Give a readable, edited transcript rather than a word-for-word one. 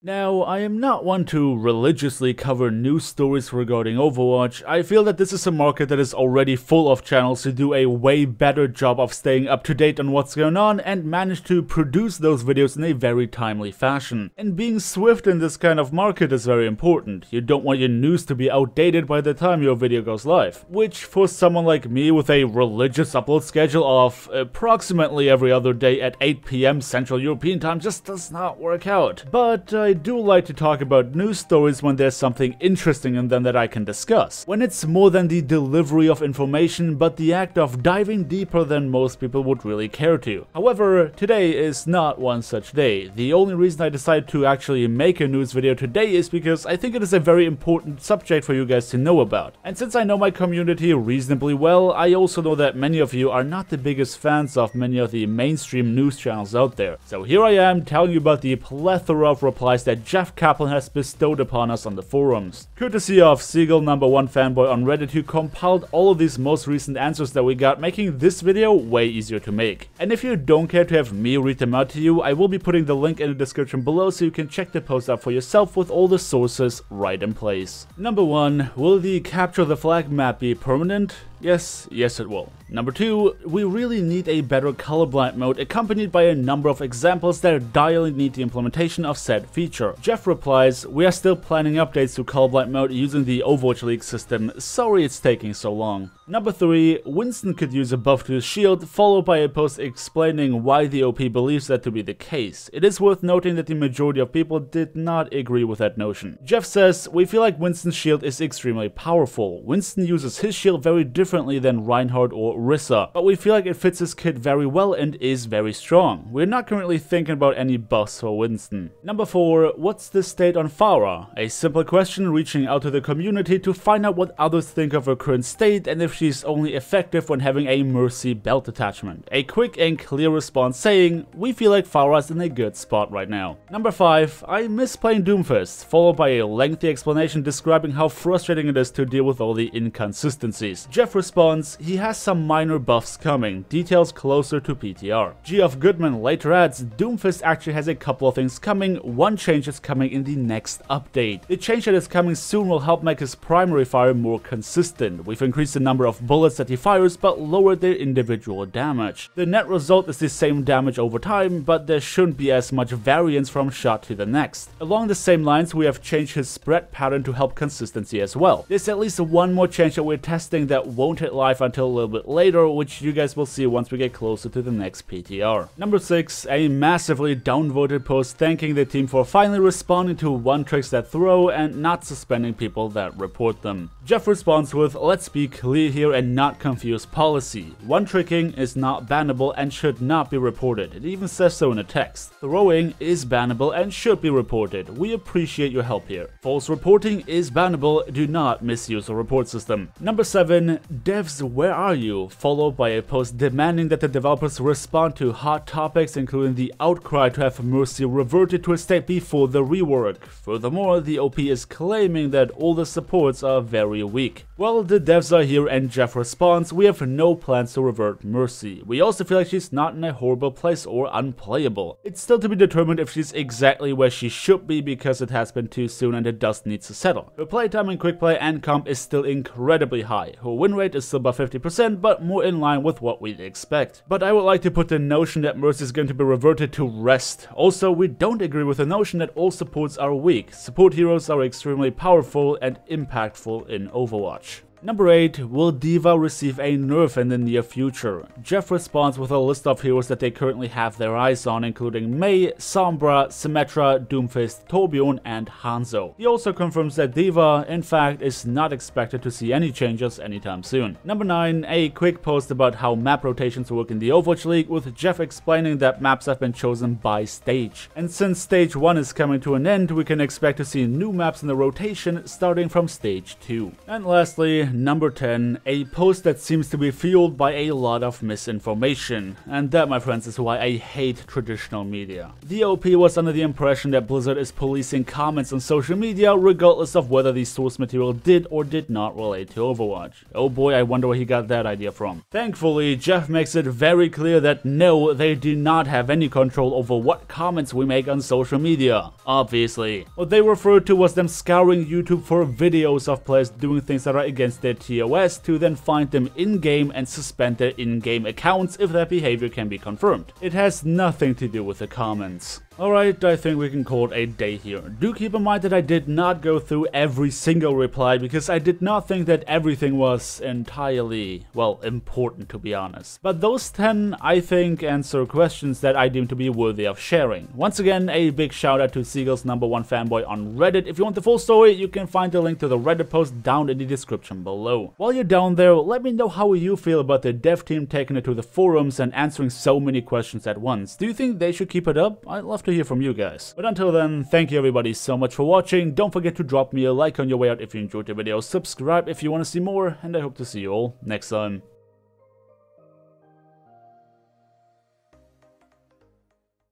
Now, I am not one to religiously cover news stories regarding Overwatch. I feel that this is a market that is already full of channels who do a way better job of staying up to date on what's going on and manage to produce those videos in a very timely fashion. And being swift in this kind of market is very important. You don't want your news to be outdated by the time your video goes live, which for someone like me with a religious upload schedule of approximately every other day at 8 PM Central European time just does not work out. But I do like to talk about news stories when there's something interesting in them that I can discuss. When it's more than the delivery of information, but the act of diving deeper than most people would really care to. However, today is not one such day. The only reason I decided to actually make a news video today is because I think it is a very important subject for you guys to know about. And since I know my community reasonably well, I also know that many of you are not the biggest fans of many of the mainstream news channels out there. So here I am telling you about the plethora of replies that Jeff Kaplan has bestowed upon us on the forums. Courtesy of Seagull #1 fanboy on Reddit, who compiled all of these most recent answers that we got, making this video way easier to make. And if you don't care to have me read them out to you, I will be putting the link in the description below so you can check the post out for yourself with all the sources right in place. Number 1, will the capture the flag map be permanent? Yes it will. Number 2, we really need a better colorblind mode accompanied by a number of examples that direly need the implementation of said feature. Jeff replies, we are still planning updates to colorblind mode using the Overwatch League system, sorry it's taking so long. Number 3, Winston could use a buff to his shield, followed by a post explaining why the OP believes that to be the case. It is worth noting that the majority of people did not agree with that notion. Jeff says, we feel like Winston's shield is extremely powerful. Winston uses his shield very differently than Reinhardt or Rissa, but we feel like it fits his kit very well and is very strong. We're not currently thinking about any buffs for Winston. Number 4, what's the state on Farah? A simple question reaching out to the community to find out what others think of her current state and if she's only effective when having a Mercy belt attachment. A quick and clear response saying, we feel like Farah's in a good spot right now. Number 5, I miss playing Doomfist, followed by a lengthy explanation describing how frustrating it is to deal with all the inconsistencies. Jeff responds, he has some minor buffs coming, details closer to PTR. Geoff Goodman later adds, Doomfist actually has a couple of things coming, one change is coming in the next update. The change that is coming soon will help make his primary fire more consistent. We've increased the number of bullets that he fires but lowered their individual damage. The net result is the same damage over time, but there shouldn't be as much variance from shot to the next. Along the same lines, we have changed his spread pattern to help consistency as well. There's at least one more change that we're testing that won't hit live until a little bit later, which you guys will see once we get closer to the next PTR. Number 6, a massively downvoted post thanking the team for finally responding to one tricks that throw and not suspending people that report them. Jeff responds with, let's be clear here and not confuse policy. One tricking is not bannable and should not be reported. It even says so in a text. Throwing is bannable and should be reported. We appreciate your help here. False reporting is bannable. Do not misuse the report system. Number 7, devs, where are you? Followed by a post demanding that the developers respond to hot topics including the Outcry to have Mercy reverted to a state before the rework. Furthermore, the OP is claiming that all the supports are very weak. Well, the devs are here and Jeff responds, we have no plans to revert Mercy. We also feel like she's not in a horrible place or unplayable. It's still to be determined if she's exactly where she should be because it has been too soon and the dust needs to settle. Her playtime in quick play and comp is still incredibly high. Her win rate is still above 50%, but more in line with what we'd expect. But I would like to put the notion that Mercy is going to be reverted to rest. Also, we don't agree with the notion that all supports are weak. Support heroes are extremely powerful and impactful in Overwatch. Number 8, will D.Va receive a nerf in the near future? Jeff responds with a list of heroes that they currently have their eyes on, including Mei, Sombra, Symmetra, Doomfist, Torbjorn, and Hanzo. He also confirms that D.Va, in fact, is not expected to see any changes anytime soon. Number 9, a quick post about how map rotations work in the Overwatch League, with Jeff explaining that maps have been chosen by stage. And since stage 1 is coming to an end, we can expect to see new maps in the rotation starting from stage 2. And lastly, number 10, a post that seems to be fueled by a lot of misinformation. And that, my friends, is why I hate traditional media. The OP was under the impression that Blizzard is policing comments on social media regardless of whether the source material did or did not relate to Overwatch. Oh boy, I wonder where he got that idea from. Thankfully, Jeff makes it very clear that no, they do not have any control over what comments we make on social media. Obviously. What they referred to was them scouring YouTube for videos of players doing things that are against their TOS to then find them in-game and suspend their in-game accounts if that behavior can be confirmed. It has nothing to do with the comments. Alright, I think we can call it a day here. Do keep in mind that I did not go through every single reply because I did not think that everything was entirely, well, important to be honest. But those 10, I think, answer questions that I deem to be worthy of sharing. Once again, a big shout out to Seagull's #1 fanboy on Reddit. If you want the full story, you can find the link to the Reddit post down in the description below. While you're down there, let me know how you feel about the dev team taking it to the forums and answering so many questions at once. Do you think they should keep it up? I'd love to hear from you guys. But until then, thank you everybody so much for watching. Don't forget to drop me a like on your way out if you enjoyed the video, subscribe if you want to see more, and I hope to see you all next time.